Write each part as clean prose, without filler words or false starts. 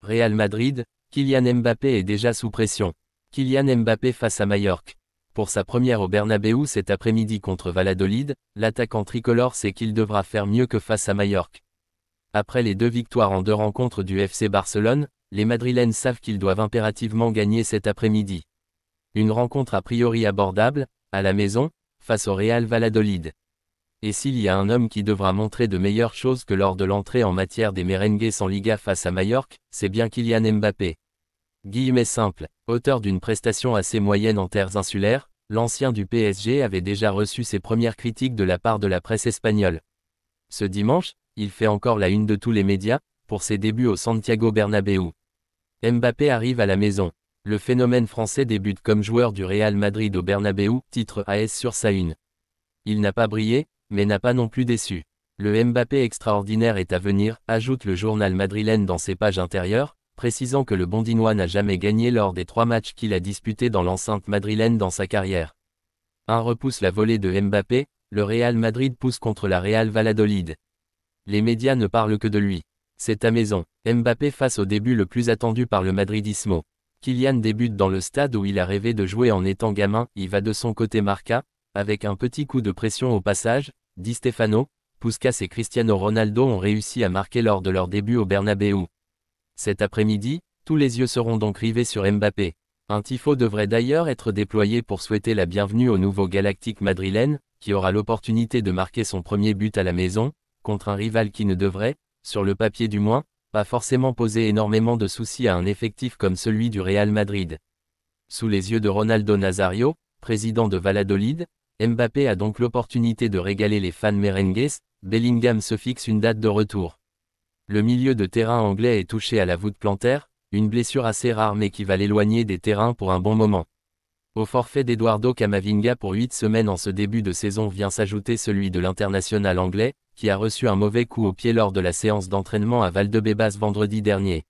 Real Madrid, Kylian Mbappé est déjà sous pression. Kylian Mbappé face à Majorque. Pour sa première au Bernabéu cet après-midi contre Valladolid, l'attaquant tricolore sait qu'il devra faire mieux que face à Majorque. Après les 2 victoires en 2 rencontres du FC Barcelone, les Madrilènes savent qu'ils doivent impérativement gagner cet après-midi. Une rencontre a priori abordable, à la maison, face au Real Valladolid. Et s'il y a un homme qui devra montrer de meilleures choses que lors de l'entrée en matière des merengues en Liga face à Majorque, c'est bien Kylian Mbappé. Guillemets simple, auteur d'une prestation assez moyenne en terres insulaires, l'ancien du PSG avait déjà reçu ses premières critiques de la part de la presse espagnole. Ce dimanche, il fait encore la une de tous les médias, pour ses débuts au Santiago Bernabéu. Mbappé arrive à la maison. Le phénomène français débute comme joueur du Real Madrid au Bernabéu, titre AS sur sa une. Il n'a pas brillé, mais n'a pas non plus déçu. Le Mbappé extraordinaire est à venir, ajoute le journal madrilène dans ses pages intérieures, précisant que le Bondinois n'a jamais gagné lors des 3 matchs qu'il a disputés dans l'enceinte madrilène dans sa carrière. Un repousse la volée de Mbappé, le Real Madrid pousse contre la Real Valladolid. Les médias ne parlent que de lui. C'est à maison. Mbappé face au début le plus attendu par le madridismo. Kylian débute dans le stade où il a rêvé de jouer en étant gamin, il va de son côté Marca, avec un petit coup de pression au passage, Di Stefano, Puskas et Cristiano Ronaldo ont réussi à marquer lors de leur début au Bernabéu. Cet après-midi, tous les yeux seront donc rivés sur Mbappé. Un tifo devrait d'ailleurs être déployé pour souhaiter la bienvenue au nouveau Galactique madrilène, qui aura l'opportunité de marquer son premier but à la maison, contre un rival qui ne devrait, sur le papier du moins, pas forcément poser énormément de soucis à un effectif comme celui du Real Madrid. Sous les yeux de Ronaldo Nazario, président de Valladolid, Mbappé a donc l'opportunité de régaler les fans merengues. Bellingham se fixe une date de retour. Le milieu de terrain anglais est touché à la voûte plantaire, une blessure assez rare mais qui va l'éloigner des terrains pour un bon moment. Au forfait d'Eduardo Camavinga pour 8 semaines en ce début de saison vient s'ajouter celui de l'international anglais, qui a reçu un mauvais coup au pied lors de la séance d'entraînement à Valdebebas vendredi dernier.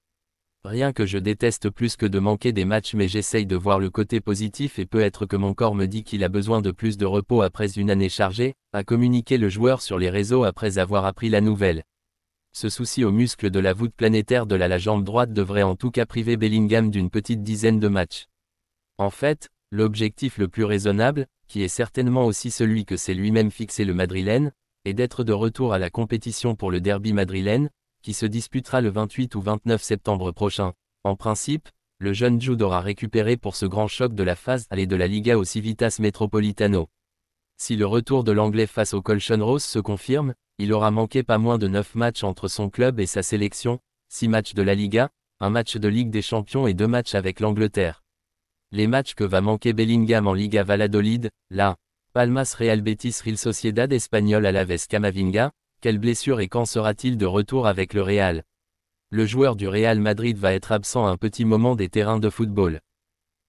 Rien que je déteste plus que de manquer des matchs mais j'essaye de voir le côté positif et peut-être que mon corps me dit qu'il a besoin de plus de repos après une année chargée, a communiqué le joueur sur les réseaux après avoir appris la nouvelle. Ce souci aux muscles de la voûte planétaire de la jambe droite devrait en tout cas priver Bellingham d'une petite dizaine de matchs. En fait, l'objectif le plus raisonnable, qui est certainement aussi celui que s'est lui-même fixé le madrilène, est d'être de retour à la compétition pour le derby madrilène, qui se disputera le 28 ou 29 septembre prochain. En principe, le jeune Jude aura récupéré pour ce grand choc de la phase allée de la Liga au Civitas Metropolitano. Si le retour de l'anglais face au Colchonros se confirme, il aura manqué pas moins de 9 matchs entre son club et sa sélection, 6 matchs de la Liga, un match de Ligue des Champions et 2 matchs avec l'Angleterre. Les matchs que va manquer Bellingham en Liga Valladolid, la Palmas Real Betis Real Sociedad Espagnol Alaves Camavinga, quelle blessure et quand sera-t-il de retour avec le Real? Le joueur du Real Madrid va être absent un petit moment des terrains de football.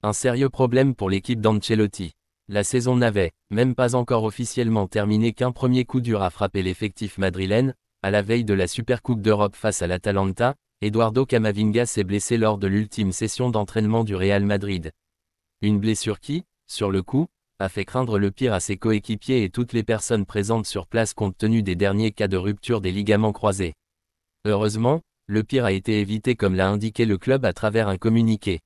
Un sérieux problème pour l'équipe d'Ancelotti. La saison n'avait, même pas encore officiellement terminé qu'un premier coup dur a frappé l'effectif madrilène, à la veille de la Supercoupe d'Europe face à l'Atalanta, Eduardo Camavinga s'est blessé lors de l'ultime session d'entraînement du Real Madrid. Une blessure qui, sur le coup, a fait craindre le pire à ses coéquipiers et toutes les personnes présentes sur place compte tenu des derniers cas de rupture des ligaments croisés. Heureusement, le pire a été évité comme l'a indiqué le club à travers un communiqué.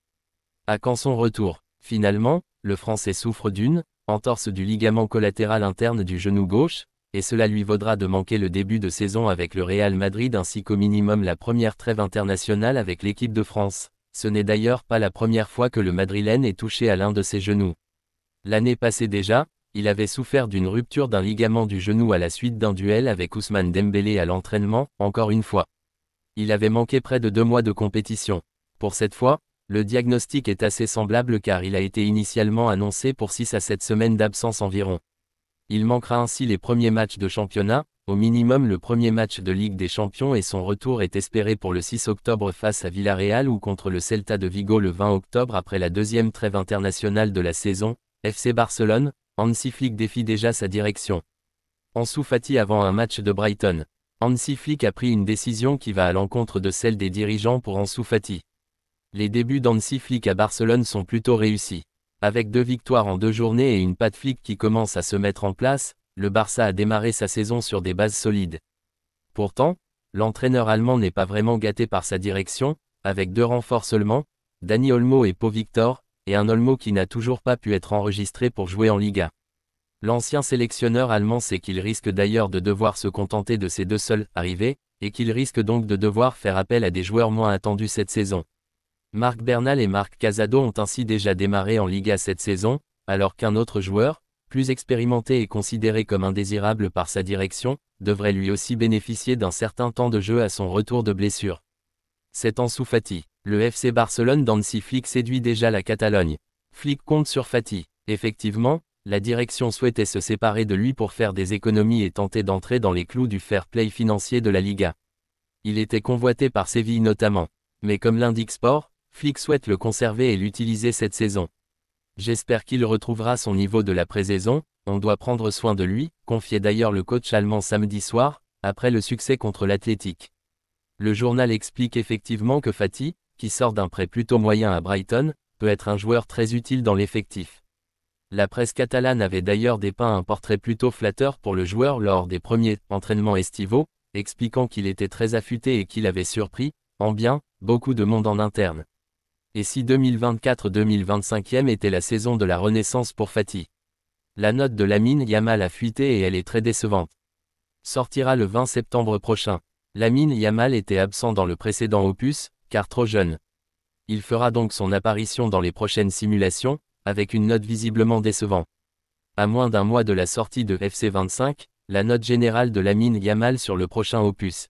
À quand son retour? Finalement, le Français souffre d'une entorse du ligament collatéral interne du genou gauche, et cela lui vaudra de manquer le début de saison avec le Real Madrid ainsi qu'au minimum la première trêve internationale avec l'équipe de France. Ce n'est d'ailleurs pas la première fois que le madrilène est touché à l'un de ses genoux. L'année passée déjà, il avait souffert d'une rupture d'un ligament du genou à la suite d'un duel avec Ousmane Dembélé à l'entraînement, encore une fois. Il avait manqué près de 2 mois de compétition. Pour cette fois, le diagnostic est assez semblable car il a été initialement annoncé pour 6 à 7 semaines d'absence environ. Il manquera ainsi les premiers matchs de championnat, au minimum le premier match de Ligue des Champions et son retour est espéré pour le 6 octobre face à Villarreal ou contre le Celta de Vigo le 20 octobre après la deuxième trêve internationale de la saison. FC Barcelone, Hansi Flick défie déjà sa direction. Ansu Fati avant un match de Brighton. Hansi Flick a pris une décision qui va à l'encontre de celle des dirigeants pour Ansu Fati. Les débuts d'Hansi Flick à Barcelone sont plutôt réussis. Avec 2 victoires en 2 journées et une patte Flick qui commence à se mettre en place, le Barça a démarré sa saison sur des bases solides. Pourtant, l'entraîneur allemand n'est pas vraiment gâté par sa direction, avec 2 renforts seulement, Dani Olmo et Pau Victor, et un Olmo qui n'a toujours pas pu être enregistré pour jouer en Liga. L'ancien sélectionneur allemand sait qu'il risque d'ailleurs de devoir se contenter de ces 2 seuls arrivés, et qu'il risque donc de devoir faire appel à des joueurs moins attendus cette saison. Marc Bernal et Marc Casado ont ainsi déjà démarré en Liga cette saison, alors qu'un autre joueur, plus expérimenté et considéré comme indésirable par sa direction, devrait lui aussi bénéficier d'un certain temps de jeu à son retour de blessure. C'est Ansu Fati. Le FC Barcelone d'Hansi Flick séduit déjà la Catalogne. Flick compte sur Fati. Effectivement, la direction souhaitait se séparer de lui pour faire des économies et tenter d'entrer dans les clous du fair play financier de la Liga. Il était convoité par Séville notamment. Mais comme l'indique Sport, Flick souhaite le conserver et l'utiliser cette saison. J'espère qu'il retrouvera son niveau de la pré-saison, on doit prendre soin de lui, confiait d'ailleurs le coach allemand samedi soir, après le succès contre l'Athletic. Le journal explique effectivement que Fati, qui sort d'un prêt plutôt moyen à Brighton, peut être un joueur très utile dans l'effectif. La presse catalane avait d'ailleurs dépeint un portrait plutôt flatteur pour le joueur lors des premiers entraînements estivaux, expliquant qu'il était très affûté et qu'il avait surpris, en bien, beaucoup de monde en interne. Et si 2024-2025 était la saison de la renaissance pour Fati? La note de Lamine Yamal a fuité et elle est très décevante. Sortira le 20 septembre prochain. Lamine Yamal était absent dans le précédent opus, car trop jeune. Il fera donc son apparition dans les prochaines simulations, avec une note visiblement décevante. À moins d'un mois de la sortie de FC 25, la note générale de Lamine Yamal sur le prochain opus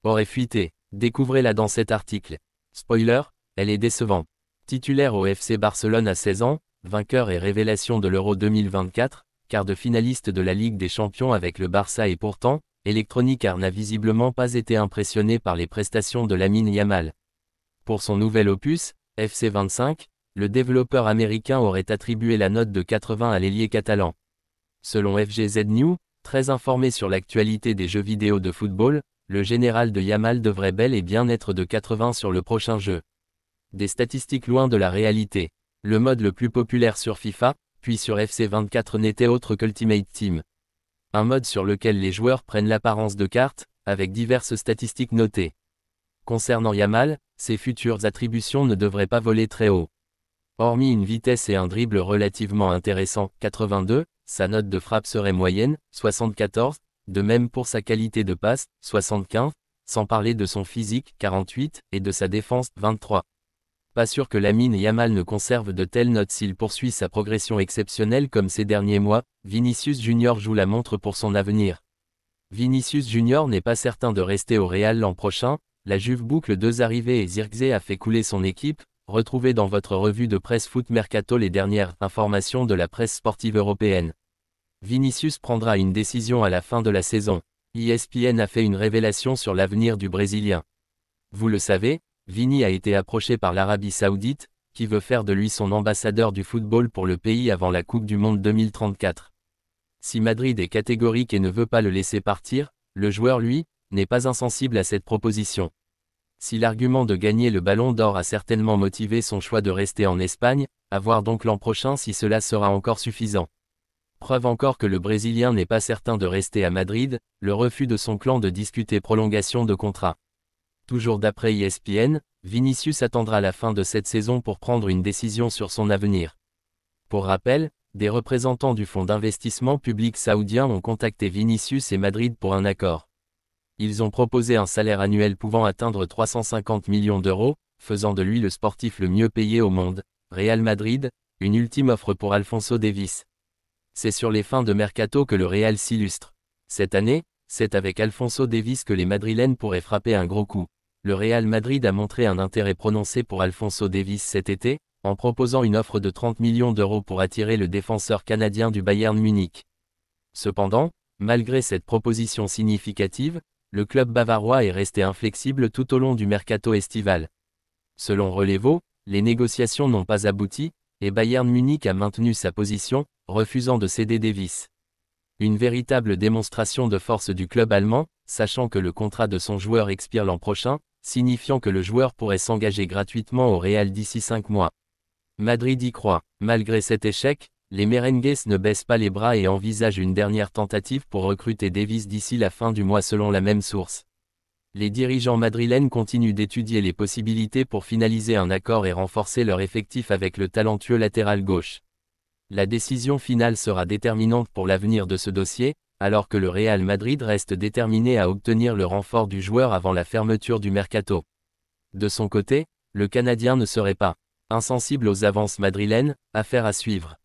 aurait fuité. Découvrez-la dans cet article. Spoiler, elle est décevante. Titulaire au FC Barcelone à 16 ans, vainqueur et révélation de l'Euro 2024, quart de finaliste de la Ligue des Champions avec le Barça et pourtant, Electronic Arts n'a visiblement pas été impressionné par les prestations de Lamine Yamal. Pour son nouvel opus, FC 25, le développeur américain aurait attribué la note de 80 à l'ailier catalan. Selon FGZ News, très informé sur l'actualité des jeux vidéo de football, le général de Yamal devrait bel et bien être de 80 sur le prochain jeu. Des statistiques loin de la réalité. Le mode le plus populaire sur FIFA, puis sur FC 24 n'était autre qu'Ultimate Team. Un mode sur lequel les joueurs prennent l'apparence de cartes, avec diverses statistiques notées. Concernant Yamal, ses futures attributions ne devraient pas voler très haut. Hormis une vitesse et un dribble relativement intéressants, 82, sa note de frappe serait moyenne, 74, de même pour sa qualité de passe, 75, sans parler de son physique, 48, et de sa défense, 23. Pas sûr que Lamine Yamal ne conserve de telles notes s'il poursuit sa progression exceptionnelle comme ces derniers mois. Vinicius Junior joue la montre pour son avenir. Vinicius Junior n'est pas certain de rester au Real l'an prochain, la Juve boucle 2 arrivées et Zirkzee a fait couler son équipe. Retrouvez dans votre revue de presse Foot Mercato les dernières informations de la presse sportive européenne. Vinicius prendra une décision à la fin de la saison. ESPN a fait une révélation sur l'avenir du Brésilien. Vous le savez, Vini a été approché par l'Arabie Saoudite, qui veut faire de lui son ambassadeur du football pour le pays avant la Coupe du Monde 2034. Si Madrid est catégorique et ne veut pas le laisser partir, le joueur lui, n'est pas insensible à cette proposition. Si l'argument de gagner le Ballon d'Or a certainement motivé son choix de rester en Espagne, à voir donc l'an prochain si cela sera encore suffisant. Preuve encore que le Brésilien n'est pas certain de rester à Madrid, le refus de son clan de discuter prolongation de contrat. Toujours d'après ESPN, Vinicius attendra la fin de cette saison pour prendre une décision sur son avenir. Pour rappel, des représentants du fonds d'investissement public saoudien ont contacté Vinicius et Madrid pour un accord. Ils ont proposé un salaire annuel pouvant atteindre 350 millions d'euros, faisant de lui le sportif le mieux payé au monde. Real Madrid, une ultime offre pour Alphonso Davies. C'est sur les fins de mercato que le Real s'illustre. Cette année, c'est avec Alphonso Davies que les Madrilènes pourraient frapper un gros coup. Le Real Madrid a montré un intérêt prononcé pour Alphonso Davies cet été, en proposant une offre de 30 millions d'euros pour attirer le défenseur canadien du Bayern Munich. Cependant, malgré cette proposition significative, le club bavarois est resté inflexible tout au long du mercato estival. Selon Relevo, les négociations n'ont pas abouti, et Bayern Munich a maintenu sa position, refusant de céder Davies. Une véritable démonstration de force du club allemand, sachant que le contrat de son joueur expire l'an prochain, signifiant que le joueur pourrait s'engager gratuitement au Real d'ici 5 mois. Madrid y croit. Malgré cet échec, les merengues ne baissent pas les bras et envisagent une dernière tentative pour recruter Davies d'ici la fin du mois selon la même source. Les dirigeants madrilènes continuent d'étudier les possibilités pour finaliser un accord et renforcer leur effectif avec le talentueux latéral gauche. La décision finale sera déterminante pour l'avenir de ce dossier, alors que le Real Madrid reste déterminé à obtenir le renfort du joueur avant la fermeture du mercato. De son côté, le Canadien ne serait pas insensible aux avances madrilènes, affaire à suivre.